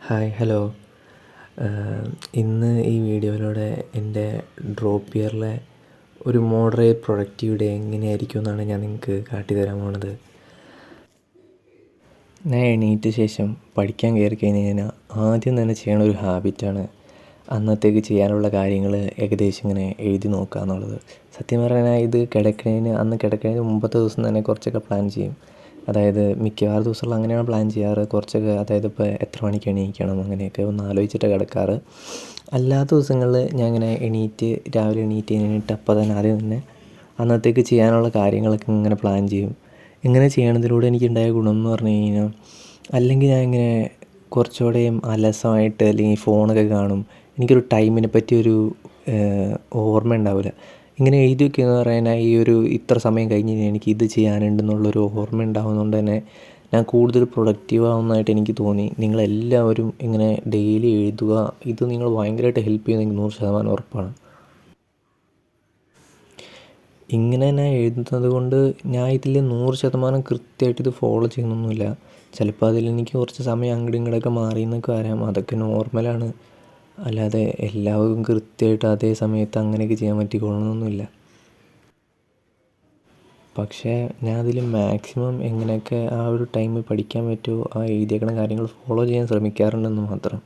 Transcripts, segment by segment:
Hi hello. ഇന്ന് ഈ വീഡിയോയിലൂടെ എൻ്റെ ഡ്രോപ്പ് ഇയറിലെ ഒരു മോഡറേറ്റ് പ്രൊഡക്റ്റീവ് ഡേ എങ്ങനെയായിരിക്കും എന്നാണ് ഞാൻ നിങ്ങൾക്ക് കാട്ടിത്തരാൻ പോണത്. ഞാൻ എണീറ്റ ശേഷം പഠിക്കാൻ കയറി കഴിഞ്ഞ് കഴിഞ്ഞാൽ ആദ്യം തന്നെ ചെയ്യണ ഒരു ഹാബിറ്റാണ് അന്നത്തേക്ക് ചെയ്യാനുള്ള കാര്യങ്ങൾ ഏകദേശം ഇങ്ങനെ എഴുതി നോക്കുക എന്നുള്ളത്. സത്യം പറഞ്ഞാൽ ഇത് അന്ന് കിടക്കുന്നതിന് മുമ്പത്തെ ദിവസം തന്നെ കുറച്ചൊക്കെ പ്ലാൻ ചെയ്യും. അതായത് മിക്കവാറും ദിവസങ്ങളിൽ അങ്ങനെയാണ് പ്ലാൻ ചെയ്യാറ്. കുറച്ചൊക്കെ അതായത് ഇപ്പോൾ എത്ര മണിക്ക് എണീക്കണം അങ്ങനെയൊക്കെ ഒന്ന് ആലോചിച്ചിട്ട് കിടക്കാറ്. അല്ലാത്ത ദിവസങ്ങളിൽ ഞാൻ ഇങ്ങനെ രാവിലെ എണീറ്റ് കഴിഞ്ഞിട്ട് അപ്പോൾ തന്നെ ആദ്യം തന്നെ അന്നത്തേക്ക് ചെയ്യാനുള്ള കാര്യങ്ങളൊക്കെ ഇങ്ങനെ പ്ലാൻ ചെയ്യും. ഇങ്ങനെ ചെയ്യണതിലൂടെ എനിക്കുണ്ടായ ഗുണം എന്ന് പറഞ്ഞു കഴിഞ്ഞാൽ, അല്ലെങ്കിൽ ഞാൻ ഇങ്ങനെ കുറച്ചുകൂടെയും അലസമായിട്ട് അല്ലെങ്കിൽ ഫോണൊക്കെ കാണും. എനിക്കൊരു ടൈമിനെ പറ്റിയൊരു ഓർമ്മ ഉണ്ടാവില്ല. ഇങ്ങനെ എഴുതി വയ്ക്കുകയെന്ന് പറഞ്ഞാൽ ഈ ഒരു ഇത്ര സമയം കഴിഞ്ഞ് കഴിഞ്ഞാൽ എനിക്ക് ഇത് ചെയ്യാനുണ്ടെന്നുള്ളൊരു ഓർമ്മ ഉണ്ടാകുന്നതുകൊണ്ട് തന്നെ ഞാൻ കൂടുതൽ പ്രൊഡക്റ്റീവ് ആവുന്നതായിട്ട് എനിക്ക് തോന്നി. നിങ്ങളെല്ലാവരും ഇങ്ങനെ ഡെയിലി എഴുതുക. ഇത് നിങ്ങൾ ഭയങ്കരമായിട്ട് ഹെൽപ്പ് ചെയ്യുമെന്ന് എനിക്ക് 100% ഉറപ്പാണ്. ഇങ്ങനെ ഞാൻ എഴുതുന്നത് കൊണ്ട് ഞാൻ ഇതിൽ 100% കൃത്യമായിട്ട് ഇത് ഫോളോ ചെയ്യുന്നൊന്നുമില്ല. ചിലപ്പോൾ അതിലെനിക്ക് കുറച്ച് സമയം അങ്ങോട്ടും ഇങ്ങോട്ടൊക്കെ മാറി എന്നൊക്കെ വരാം. അതൊക്കെ നോർമലാണ്. അല്ലാതെ എല്ലാവർക്കും കൃത്യമായിട്ട് അതേ സമയത്ത് അങ്ങനെയൊക്കെ ചെയ്യാൻ പറ്റിക്കൊള്ളണമെന്നൊന്നുമില്ല. പക്ഷേ ഞാൻ അതിൽ മാക്സിമം എങ്ങനെയൊക്കെ ആ ഒരു ടൈമിൽ പഠിക്കാൻ പറ്റുമോ ആ എഴുതിയേക്കണ കാര്യങ്ങൾ ഫോളോ ചെയ്യാൻ ശ്രമിക്കാറുണ്ടെന്ന് മാത്രം.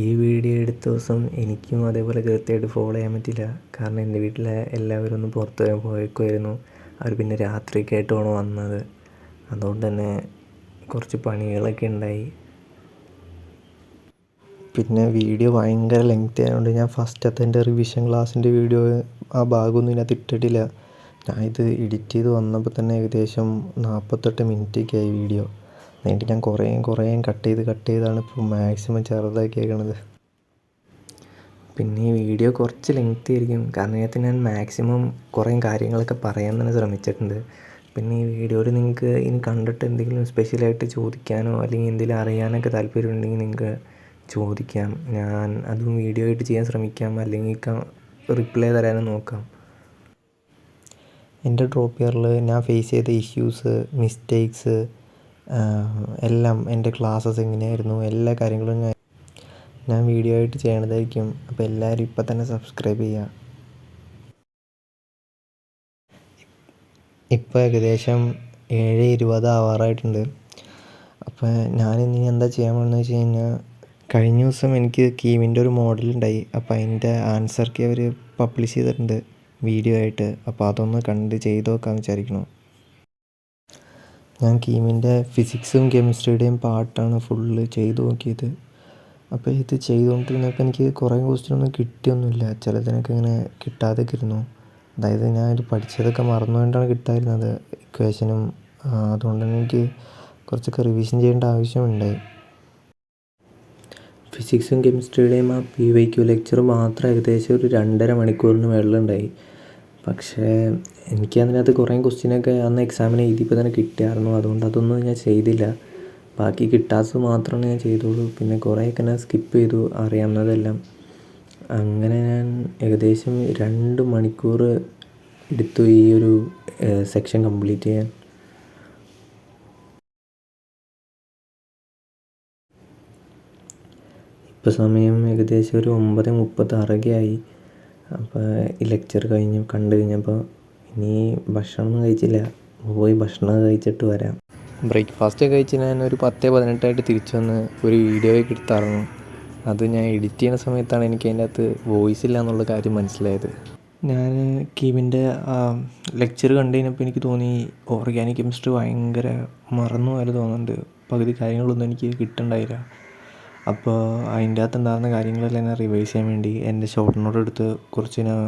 ഈ വീഡിയോ എടുത്ത ദിവസം എനിക്കും അതേപോലെ കൃത്യമായിട്ട് ഫോളോ ചെയ്യാൻ പറ്റില്ല. കാരണം എൻ്റെ വീട്ടിലെ എല്ലാവരും ഒന്ന് പുറത്ത് പോയേക്കുമായിരുന്നു. അവർ പിന്നെ രാത്രിയൊക്കെ ആയിട്ടാണ് വന്നത്. അതുകൊണ്ട് തന്നെ കുറച്ച് പണികളൊക്കെ ഉണ്ടായി. പിന്നെ വീഡിയോ ഭയങ്കര ലെങ്തി ആയതുകൊണ്ട് ഞാൻ ഫസ്റ്റത്തെ എൻ്റെ റിവിഷൻ ക്ലാസ്സിൻ്റെ വീഡിയോ ആ ഭാഗമൊന്നും ഇതിനകത്ത് ഇട്ടിട്ടില്ല. ഞാൻ ഇത് എഡിറ്റ് ചെയ്ത് വന്നപ്പോൾ തന്നെ ഏകദേശം 48 മിനിറ്റൊക്കെ ആയി വീഡിയോ. എന്നിട്ട് ഞാൻ കുറേ കട്ട് ചെയ്താണ് ഇപ്പോൾ മാക്സിമം ചെറുതാക്കിയേക്കണത്. പിന്നെ ഈ വീഡിയോ കുറച്ച് ലെങ്തി ആയിരിക്കും. കാരണം ഇതിനകത്ത് ഞാൻ മാക്സിമം കുറേ കാര്യങ്ങളൊക്കെ പറയാൻ തന്നെ ശ്രമിച്ചിട്ടുണ്ട്. പിന്നെ ഈ വീഡിയോയിൽ നിങ്ങൾക്ക് ഇനി കണ്ടിട്ട് എന്തെങ്കിലും സ്പെഷ്യലായിട്ട് ചോദിക്കാനോ അല്ലെങ്കിൽ എന്തെങ്കിലും അറിയാനൊക്കെ താല്പര്യമുണ്ടെങ്കിൽ നിങ്ങൾക്ക് ചോദിക്കാം. ഞാൻ അതും വീഡിയോ ആയിട്ട് ചെയ്യാൻ ശ്രമിക്കാം. അല്ലെങ്കിൽ റിപ്ലൈ തരാനും നോക്കാം. എൻ്റെ ഡ്രോപ്പ് ഇയറിൽ ഞാൻ ഫേസ് ചെയ്ത ഇഷ്യൂസ്, മിസ്റ്റേക്സ് എല്ലാം എൻ്റെ ക്ലാസ്സസ് എങ്ങനെയായിരുന്നു എല്ലാ കാര്യങ്ങളും ഞാൻ വീഡിയോ ആയിട്ട് ചെയ്യണതായിരിക്കും. അപ്പോൾ എല്ലാവരും ഇപ്പം തന്നെ സബ്സ്ക്രൈബ് ചെയ്യുക. ഇപ്പോൾ ഏകദേശം 7:20 ആവാറായിട്ടുണ്ട്. അപ്പോൾ ഞാനിനി എന്താ ചെയ്യാൻ പോകുന്നതെന്ന് വെച്ച് കഴിഞ്ഞാൽ, കഴിഞ്ഞ ദിവസം എനിക്ക് കീമിൻ്റെ ഒരു മോഡലുണ്ടായി. അപ്പോൾ അതിൻ്റെ ആൻസർ കീ അവർ പബ്ലിഷ് ചെയ്തിട്ടുണ്ട് വീഡിയോ ആയിട്ട്. അപ്പോൾ അതൊന്ന് കണ്ട് ചെയ്ത് നോക്കാമെന്ന് വിചാരിക്കണം. ഞാൻ കീമിൻ്റെ ഫിസിക്സും കെമിസ്ട്രിയുടെയും പാർട്ടാണ് ഫുള്ള് ചെയ്ത് നോക്കിയത്. അപ്പോൾ ഇത് ചെയ്തുകൊണ്ടിരുന്നപ്പോൾ എനിക്ക് കുറേ ക്വസ്റ്റ്യനൊന്നും കിട്ടിയൊന്നുമില്ല. ചിലതിനൊക്കെ ഇങ്ങനെ കിട്ടാതെയൊക്കെ ഇരുന്നു. അതായത് ഞാൻ ഇത് പഠിച്ചതൊക്കെ മറന്നുകൊണ്ടാണ് കിട്ടാതിരുന്നത് ഇക്വേഷനും. അതുകൊണ്ട് തന്നെ എനിക്ക് കുറച്ചൊക്കെ റിവിഷൻ ചെയ്യേണ്ട ആവശ്യമുണ്ടായി. ഫിസിക്സും കെമിസ്ട്രിയുടെയും ആ PYQ ലെക്ചർ മാത്രം ഏകദേശം ഒരു 2.5 മണിക്കൂറിന് മുകളിലുണ്ടായി. പക്ഷേ എനിക്ക് അതിനകത്ത് കുറേ ക്വസ്റ്റ്യനൊക്കെ അന്ന് എക്സാമിന് എഴുതിയപ്പോൾ തന്നെ കിട്ടിയായിരുന്നു. അതുകൊണ്ട് അതൊന്നും ഞാൻ ചെയ്തില്ല. ബാക്കി കിട്ടാത്തത് മാത്രമാണ് ഞാൻ ചെയ്തുള്ളൂ. പിന്നെ കുറേയൊക്കെ ഞാൻ സ്കിപ്പ് ചെയ്തു അറിയാവുന്നതെല്ലാം. അങ്ങനെ ഞാൻ ഏകദേശം 2 മണിക്കൂർ എടുത്തു ഈ ഒരു സെക്ഷൻ കംപ്ലീറ്റ് ചെയ്യാൻ. ഇപ്പോൾ സമയം ഏകദേശം ഒരു 9:36 ആയി. അപ്പോൾ ഈ ലെക്ചർ കണ്ടു കഴിഞ്ഞപ്പോൾ ഇനി ഭക്ഷണമൊന്നും കഴിച്ചില്ല. പോയി ഭക്ഷണം കഴിച്ചിട്ട് വരാം. ബ്രേക്ക്ഫാസ്റ്റ് കഴിച്ച് ഞാൻ ഒരു 10:18 തിരിച്ചു വന്ന് ഒരു വീഡിയോ ഒക്കെ എടുത്തായിരുന്നു. അത് ഞാൻ എഡിറ്റ് ചെയ്യുന്ന സമയത്താണ് എനിക്ക് അതിൻ്റെ അകത്ത് വോയിസ് ഇല്ല എന്നുള്ള കാര്യം മനസ്സിലായത്. ഞാൻ കീമിൻ്റെ ലെക്ചർ കണ്ടു കഴിഞ്ഞപ്പോൾ എനിക്ക് തോന്നി ഓർഗാനിക് കെമിസ്ട്രി ഭയങ്കര മറന്നു പോലെ തോന്നുന്നുണ്ട്. പകുതി കാര്യങ്ങളൊന്നും എനിക്ക് കിട്ടുന്നുണ്ടായില്ല. അപ്പോൾ അതിൻ്റെ അകത്ത് ഉണ്ടാകുന്ന കാര്യങ്ങളെല്ലാം ഞാൻ റിവൈസ് ചെയ്യാൻ വേണ്ടി എൻ്റെ ഷോർട്ട് നോട്ട് എടുത്ത് കുറച്ച് ഞാൻ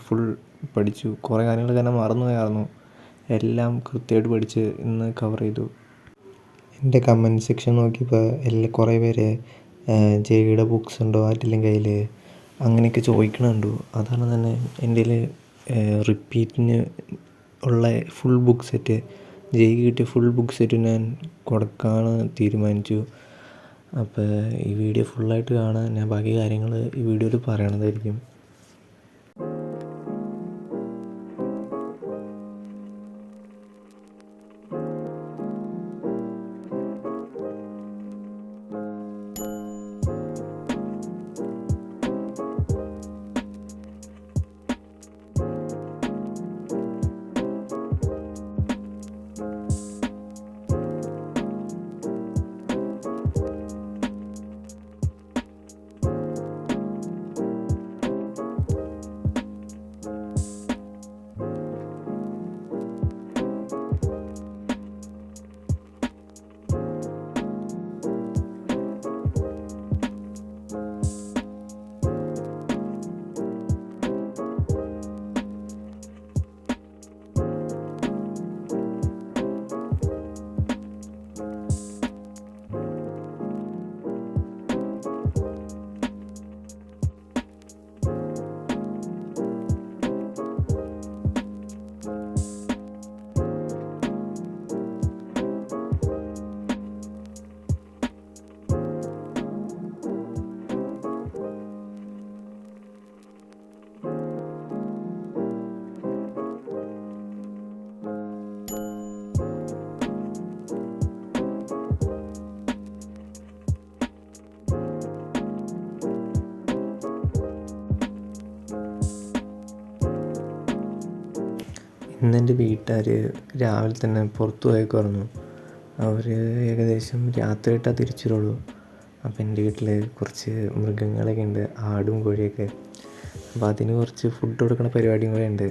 ഫുൾ പഠിച്ചു. കുറേ കാര്യങ്ങളൊക്കെ ഞാൻ മറന്നു പോയായിരുന്നു. എല്ലാം കൃത്യമായിട്ട് പഠിച്ച് ഇന്ന് കവർ ചെയ്തു. എൻ്റെ കമൻറ്റ് സെക്ഷൻ നോക്കിയപ്പോൾ കുറേ പേര് ജെയുടെ ബുക്സ് ഉണ്ടോ ആരുടെയെങ്കിലും കയ്യിൽ അങ്ങനെയൊക്കെ ചോദിക്കണുണ്ട്. അതാണ് തന്നെ എൻ്റെ റിപ്പീറ്റിന് ഉള്ള ഫുൾ ബുക്ക് സെറ്റ് ജെയ്ക്ക് കിട്ടിയ ഫുൾ ബുക്ക് സെറ്റ് ഞാൻ കൊടുക്കാമെന്ന് തീരുമാനിച്ചു. അപ്പോൾ ഈ വീഡിയോ ഫുള്ളായിട്ട് കാണാൻ ഞാൻ ബാക്കി കാര്യങ്ങൾ ഈ വീഡിയോയിൽ പറയണതായിരിക്കും. ഇന്നെൻ്റെ വീട്ടുകാർ രാവിലെ തന്നെ പുറത്തു പോയേക്കുമായിരുന്നു. അവർ ഏകദേശം രാത്രിയായിട്ടേ തിരിച്ചു വരുള്ളൂ. അപ്പോൾ എൻ്റെ വീട്ടിൽ കുറച്ച് മൃഗങ്ങളൊക്കെ ഉണ്ട്, ആടും കോഴിയൊക്കെ. അപ്പോൾ അതിന് കുറച്ച് ഫുഡ് കൊടുക്കുന്ന പരിപാടിയും കൂടെ ഉണ്ട്.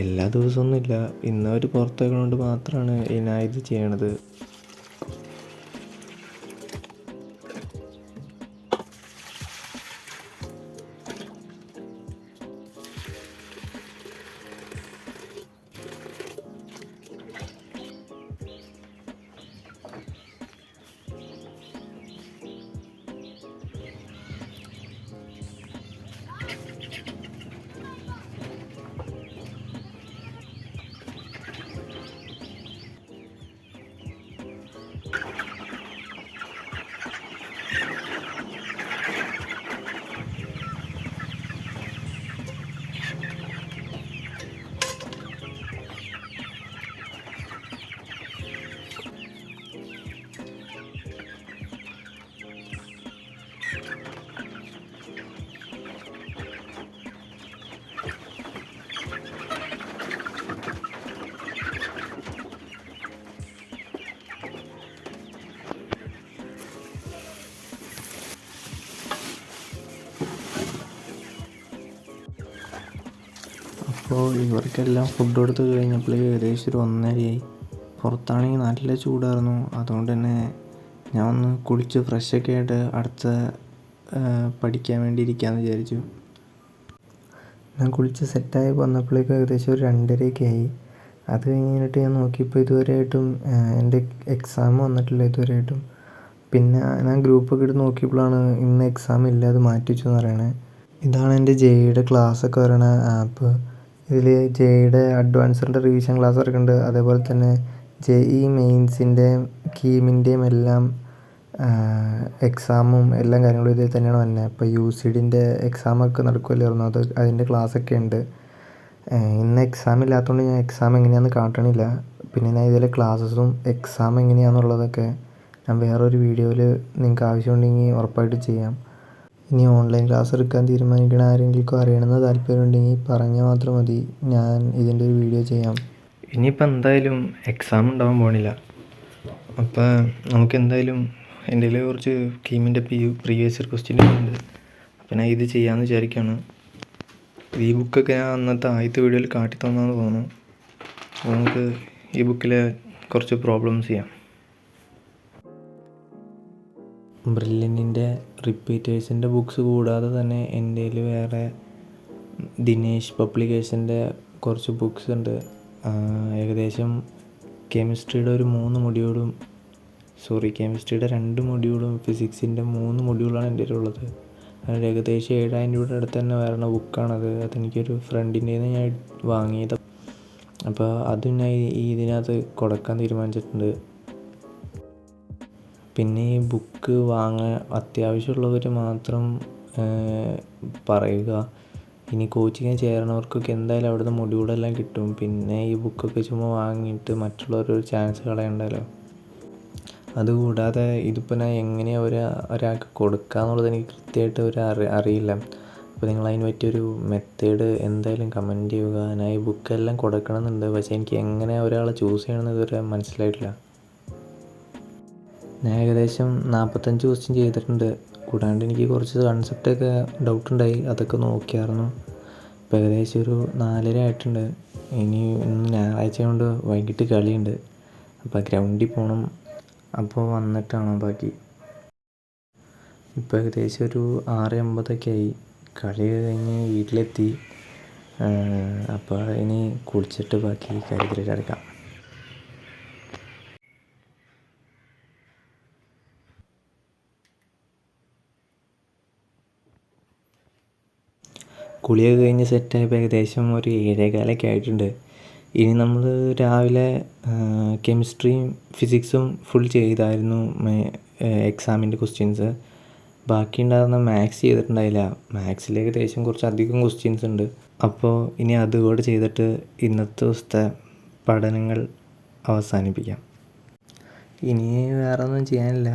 എല്ലാ ദിവസമൊന്നുമില്ല, ഇന്ന് അവർ പുറത്ത് പോയതുകൊണ്ട് മാത്രമാണ് ഞാൻ ഇത് ചെയ്യണത്. അപ്പോൾ ഇവർക്കെല്ലാം ഫുഡ് കൊടുത്ത് കഴിഞ്ഞപ്പോൾ ഏകദേശം ഒരു 1:30 പുറത്താണെങ്കിൽ നല്ല ചൂടായിരുന്നു. അതുകൊണ്ട് തന്നെ ഞാൻ ഒന്ന് കുളിച്ച് ഫ്രഷൊക്കെ ആയിട്ട് അടുത്ത പഠിക്കാൻ വേണ്ടി ഇരിക്കാമെന്ന് വിചാരിച്ചു. ഞാൻ കുളിച്ച് സെറ്റായി വന്നപ്പോഴേക്കും ഏകദേശം ഒരു 2:30 ആയി. അത് കഴിഞ്ഞിട്ട് ഞാൻ നോക്കിയപ്പോൾ ഇതുവരെയായിട്ടും എൻ്റെ എക്സാം വന്നിട്ടില്ല ഇതുവരെയായിട്ടും. പിന്നെ ഞാൻ ഗ്രൂപ്പൊക്കെ ഇട്ട് നോക്കിയപ്പോഴാണ് ഇന്ന് എക്സാം ഇല്ല, അത് മാറ്റി വെച്ചു എന്ന് പറയണേ. ഇതാണ് എൻ്റെ ജെയുടെ ക്ലാസ്സൊക്കെ വരണ ആപ്പ്. ഇതിൽ ജെയുടെ അഡ്വാൻസിൻ്റെ റിവിഷൻ ക്ലാസ് ഇറക്കുന്നുണ്ട്. അതേപോലെ തന്നെ JEE മെയിൻസിൻ്റെയും കീമിൻ്റെയും എല്ലാം എക്സാമും എല്ലാ കാര്യങ്ങളും ഇതിൽ തന്നെയാണ് വന്നത്. ഇപ്പോൾ UCDൻ്റെ എക്സാമൊക്കെ നടക്കുമല്ലായിരുന്നു, അതിൻ്റെ ക്ലാസ്സൊക്കെ ഉണ്ട്. ഇന്ന് എക്സാം ഇല്ലാത്തതുകൊണ്ട് ഞാൻ എക്സാം എങ്ങനെയാണെന്ന് കാട്ടണില്ല. പിന്നെ ഞാൻ ഇതിലെ ക്ലാസ്സസും എക്സാം എങ്ങനെയാണെന്നുള്ളതൊക്കെ ഞാൻ വേറൊരു വീഡിയോയിൽ നിങ്ങൾക്ക് ആവശ്യമുണ്ടെങ്കിൽ ഉറപ്പായിട്ട് ചെയ്യാം. ഇനി ഓൺലൈൻ ക്ലാസ് എടുക്കാൻ തീരുമാനിക്കണ ആരെങ്കിലും അറിയണമെന്ന് താല്പര്യമുണ്ടെങ്കിൽ പറഞ്ഞാൽ മാത്രം മതി, ഞാൻ ഇതിൻ്റെ ഒരു വീഡിയോ ചെയ്യാം. ഇനിയിപ്പോൾ എന്തായാലും എക്സാം ഉണ്ടാവാൻ പോണില്ല. അപ്പോൾ നമുക്ക് എന്തായാലും എൻ്റെ കയ്യിൽ കുറച്ച് കീമിൻ്റെ പ്രീവിയസ് ഇയർ ക്വസ്റ്റ്യനുണ്ട്. അപ്പോൾ ഞാൻ ഇത് ചെയ്യാമെന്ന് വിചാരിക്കുകയാണ്. ഈ ബുക്കൊക്കെ ഞാൻ അന്നത്തെ ആദ്യത്തെ വീഡിയോയിൽ കാട്ടി തന്നാന്ന് തോന്നുന്നു. അപ്പോൾ നമുക്ക് ഈ ബുക്കിലെ കുറച്ച് പ്രോബ്ലംസ് ചെയ്യാം. ബ്രില്യൻറ്റിൻ്റെ റിപ്പീറ്റേഴ്സിൻ്റെ ബുക്സ് കൂടാതെ തന്നെ എൻ്റെ കയ്യിൽ വേറെ ദിനേശ് പബ്ലിക്കേഷൻ്റെ കുറച്ച് ബുക്സ് ഉണ്ട്. ഏകദേശം കെമിസ്ട്രിയുടെ ഒരു 3 മൊഡ്യൂളും കെമിസ്ട്രിയുടെ 2 മൊഡ്യൂളും ഫിസിക്സിൻ്റെ 3 മൊഡ്യൂളാണ് എൻ്റെ കയ്യിലുള്ളത്. അതിന് ഏകദേശം 7,000 രൂപയുടെ അടുത്ത് തന്നെ വരണ ബുക്കാണത്. അതെനിക്കൊരു ഫ്രണ്ടിൻ്റെ നിന്ന് ഞാൻ വാങ്ങിയത്. അപ്പോൾ അതും ഞാൻ ഇതിനകത്ത് കൊടുക്കാൻ തീരുമാനിച്ചിട്ടുണ്ട്. പിന്നെ ഈ ബുക്ക് വാങ്ങാൻ അത്യാവശ്യമുള്ളവർ മാത്രം പറയുക. ഇനി കോച്ചിങ്ങിന് ചേരണവർക്കൊക്കെ എന്തായാലും അവിടുന്ന് മൊഡ്യൂളെല്ലാം കിട്ടും. പിന്നെ ഈ ബുക്കൊക്കെ ചുമ്മാ വാങ്ങിയിട്ട് മറ്റുള്ളവരൊരു ചാൻസ് കളയണ്ടല്ലോ. അതുകൂടാതെ ഇതിപ്പോൾ ഞാൻ എങ്ങനെയാണ് ഒരാൾക്ക് കൊടുക്കുക എന്നുള്ളത് എനിക്ക് കൃത്യമായിട്ട് അറിയില്ല. അപ്പോൾ നിങ്ങളതിന് പറ്റിയൊരു മെത്തേഡ് എന്തായാലും കമൻറ്റ് ചെയ്യുക. ഞാൻ ഈ ബുക്കെല്ലാം കൊടുക്കണമെന്നുണ്ട്, പക്ഷേ എനിക്ക് എങ്ങനെ ഒരാളെ ചൂസ് ചെയ്യണമെന്ന് ഇതുവരെ മനസ്സിലായിട്ടില്ല. ഞാൻ ഏകദേശം 45 ക്വസ്റ്റ്യൻ ചെയ്തിട്ടുണ്ട്. കൂടാണ്ട് എനിക്ക് കുറച്ച് കൺസെപ്റ്റൊക്കെ ഡൗട്ടുണ്ടായി, അതൊക്കെ നോക്കിയായിരുന്നു. ഇപ്പോൾ ഏകദേശം ഒരു 4:30 ആയിട്ടുണ്ട്. ഇന്ന് ഞായറാഴ്ച കൊണ്ട് വൈകിട്ട് കളിയുണ്ട്. അപ്പോൾ ഗ്രൗണ്ടിൽ പോകണം. അപ്പോൾ വന്നിട്ടാണ് ബാക്കി. ഇപ്പോൾ ഏകദേശം ഒരു 6:50 ആയി. കളി കഴിഞ്ഞ് വീട്ടിലെത്തി. അപ്പോൾ ഇനി കുളിച്ചിട്ട് ബാക്കി കാര്യത്തിലേക്ക് എടുക്കാം. കുളിയൊക്കെ കഴിഞ്ഞ് സെറ്റായപ്പോൾ ഏകദേശം ഒരു 7:15 ആയിട്ടുണ്ട്. ഇനി നമ്മൾ രാവിലെ കെമിസ്ട്രിയും ഫിസിക്സും ഫുൾ ചെയ്തായിരുന്നു എക്സാമിൻ്റെ ക്വസ്റ്റ്യൻസ്. ബാക്കി ഉണ്ടായിരുന്ന മാത്സ് ചെയ്തിട്ടുണ്ടായില്ല. മാത്സിൽ ഏകദേശം കുറച്ചധികം ക്വസ്റ്റ്യൻസ് ഉണ്ട്. അപ്പോൾ ഇനി അതുകൂടെ ചെയ്തിട്ട് ഇന്നത്തെ ദിവസത്തെ പഠനങ്ങൾ അവസാനിപ്പിക്കാം. ഇനി വേറെ ഒന്നും ചെയ്യാനില്ല.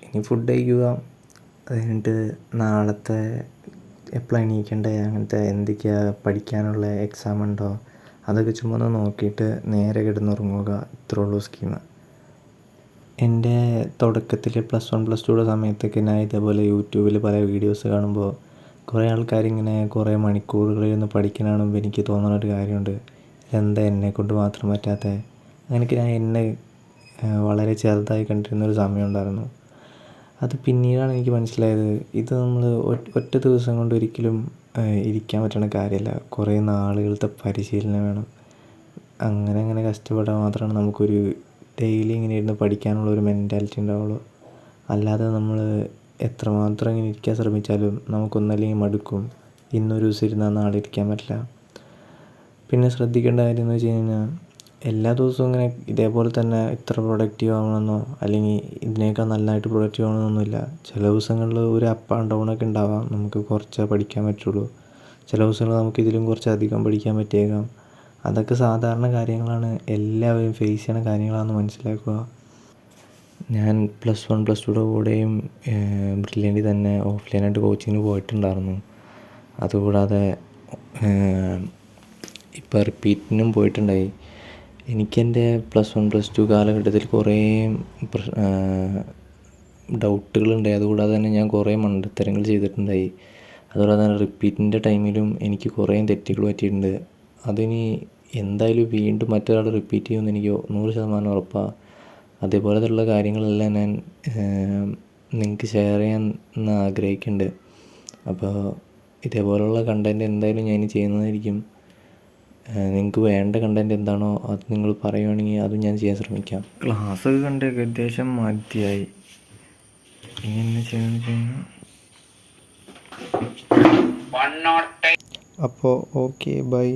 ഇനി ഫുഡ് കഴിക്കുക, അത് കഴിഞ്ഞിട്ട് നാളത്തെ എപ്പോഴാണ് എണീക്കേണ്ടത്, അങ്ങനത്തെ എന്തൊക്കെയാണ് പഠിക്കാനുള്ള എക്സാം ഉണ്ടോ അതൊക്കെ ചുമ്മാ ഒന്ന് നോക്കിയിട്ട് നേരെ കിടന്നുറങ്ങുക, ഇത്രേ ഉള്ളൂ സ്കീം. എൻ്റെ തുടക്കത്തിൽ +1 +2 സമയത്തൊക്കെ ഞാൻ ഇതേപോലെ യൂട്യൂബിൽ പല വീഡിയോസ് കാണുമ്പോൾ കുറേ ആൾക്കാരിങ്ങനെ കുറേ മണിക്കൂറുകളിരുന്ന് പഠിക്കുന്ന കാണുമ്പോൾ എനിക്ക് തോന്നുന്നൊരു കാര്യമുണ്ട്, എന്താ എന്നെക്കൊണ്ട് മാത്രം പറ്റാത്തത്. അങ്ങനെയൊക്കെ ഞാൻ എന്നെ വളരെ ചെറുതായി കണ്ടിരുന്നൊരു സമയമുണ്ടായിരുന്നു. അത് പിന്നീടാണ് എനിക്ക് മനസ്സിലായത്, ഇത് നമ്മൾ ഒറ്റ ദിവസം കൊണ്ട് ഒരിക്കലും ഇരിക്കാൻ പറ്റുന്ന കാര്യമല്ല. കുറേ നാളുകളത്തെ പരിശീലനം വേണം. അങ്ങനെ കഷ്ടപ്പെട്ടാൽ മാത്രമാണ് നമുക്കൊരു ഡെയിലി ഇങ്ങനെ ഇരുന്ന് പഠിക്കാനുള്ളൊരു മെൻറ്റാലിറ്റി ഉണ്ടാവുള്ളൂ. അല്ലാതെ നമ്മൾ എത്രമാത്രം ഇങ്ങനെ ഇരിക്കാൻ ശ്രമിച്ചാലും നമുക്കൊന്നല്ലെങ്കിൽ മടുക്കും. ഇന്നൊരു ദിവസം ഇരുന്നാൽ നാളെ ഇരിക്കാൻ പറ്റില്ല. പിന്നെ ശ്രദ്ധിക്കേണ്ട കാര്യം എന്ന് വെച്ച് കഴിഞ്ഞാൽ, എല്ലാ ദിവസവും ഇങ്ങനെ ഇതേപോലെ തന്നെ ഇത്ര പ്രൊഡക്റ്റീവ് ആവണമെന്നോ അല്ലെങ്കിൽ ഇതിനേക്കാൾ നല്ലതായിട്ട് പ്രൊഡക്റ്റീവ് ആവണമെന്നൊന്നുമില്ല. ചില ദിവസങ്ങളിൽ ഒരു അപ്പ് ആൻഡ് ഡൗൺ ഒക്കെ ഉണ്ടാവാം. നമുക്ക് കുറച്ചേ പഠിക്കാൻ പറ്റുള്ളൂ. ചില ദിവസങ്ങളിൽ നമുക്ക് ഇതിലും കുറച്ചധികം പഠിക്കാൻ പറ്റിയേക്കാം. അതൊക്കെ സാധാരണ കാര്യങ്ങളാണ്, എല്ലാവരും ഫേസ് ചെയ്യണ കാര്യങ്ങളാണെന്ന് മനസ്സിലാക്കുക. ഞാൻ +1 +2 കൂടെയും ബ്രില്യൻറ്റിൽ തന്നെ ഓഫ്ലൈനായിട്ട് കോച്ചിങ്ങിന് പോയിട്ടുണ്ടായിരുന്നു. അതുകൂടാതെ ഇപ്പോൾ റിപ്പീറ്റിനും പോയിട്ടുണ്ടായി. എനിക്കെൻ്റെ +1 +2 കാലഘട്ടത്തിൽ കുറേ ഡൗട്ടുകളുണ്ടായി. അതുകൂടാതെ തന്നെ ഞാൻ കുറേ മണ്ടത്തരങ്ങൾ ചെയ്തിട്ടുണ്ടായി. അതുപോലെ തന്നെ റിപ്പീറ്റിൻ്റെ ടൈമിലും എനിക്ക് കുറേ തെറ്റുകൾ പറ്റിയിട്ടുണ്ട്. അതിനി എന്തായാലും വീണ്ടും മറ്റൊരാൾ റിപ്പീറ്റ് ചെയ്യുമെന്ന് എനിക്ക് 100% ഉറപ്പാണ്. അതേപോലെയുള്ള കാര്യങ്ങളെല്ലാം ഞാൻ നിങ്ങൾക്ക് ഷെയർ ചെയ്യാൻ ആഗ്രഹിക്കുന്നുണ്ട്. അപ്പോൾ ഇതേപോലെയുള്ള കണ്ടൻറ്റ് എന്തായാലും ഞാൻ ചെയ്യുന്നതായിരിക്കും. നിങ്ങൾക്ക് വേണ്ട കണ്ടൻറ്റ് എന്താണോ അത് നിങ്ങൾ പറയുകയാണെങ്കിൽ അതും ഞാൻ ചെയ്യാൻ ശ്രമിക്കാം. ക്ലാസ്സൊക്കെ കണ്ട് ഏകദേശം മതിയായി. ഇനി എന്നാ ചെയ്യണമെന്ന് വെച്ച് കഴിഞ്ഞാൽ അപ്പോൾ ഓക്കെ, ബൈ.